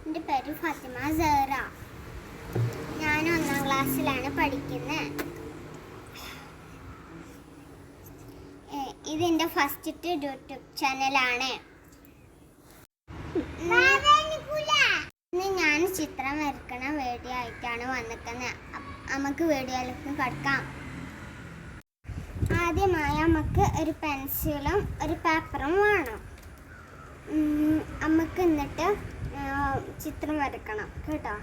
എൻ്റെ പേര് ഫാത്തിമ സഹറ. ഞാൻ 1ാം ക്ലാസ്സിലാണ് പഠിക്കുന്നത്. ഇതെൻ്റെ ഫസ്റ്റത്തെ യൂട്യൂബ് ചാനലാണ്. ഇന്ന് ഞാൻ ചിത്രം വരയ്ക്കണ വീഡിയോ ആയിട്ടാണ് വന്നിരിക്കുന്നത്. നമുക്ക് വീഡിയോയിലേക്ക് കിടക്കാം. ആദ്യമായി നമുക്ക് ഒരു പെൻസിലും ഒരു പേപ്പറും വേണം. നമുക്ക് എന്നിട്ട് ചിത്രം വരയ്ക്കണം കേട്ടോ.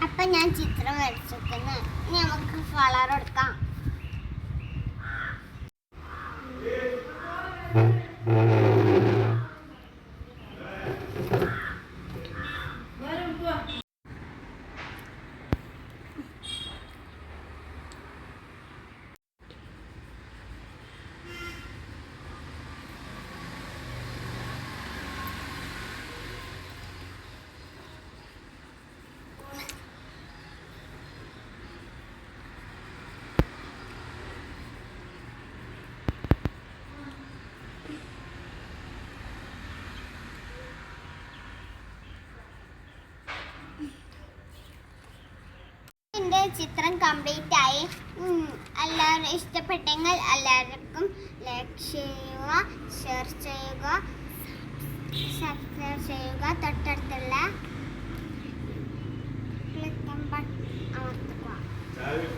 അപ്പം ഞാൻ ചിത്രം വരച്ചിരിക്കുന്നു. ഇനി നമുക്ക് കളർ എടുക്കാം. എൻ്റെ ചിത്രം കംപ്ലീറ്റ് ആയി. എല്ലാവരും ഇഷ്ടപ്പെട്ടെങ്കിൽ എല്ലാവർക്കും ലൈക്ക് ചെയ്യുക, ഷെയർ ചെയ്യുക, സബ്സ്ക്രൈബ് ചെയ്യുക. തൊട്ടടുത്തുള്ള ബട്ടൺ അമർത്തുക.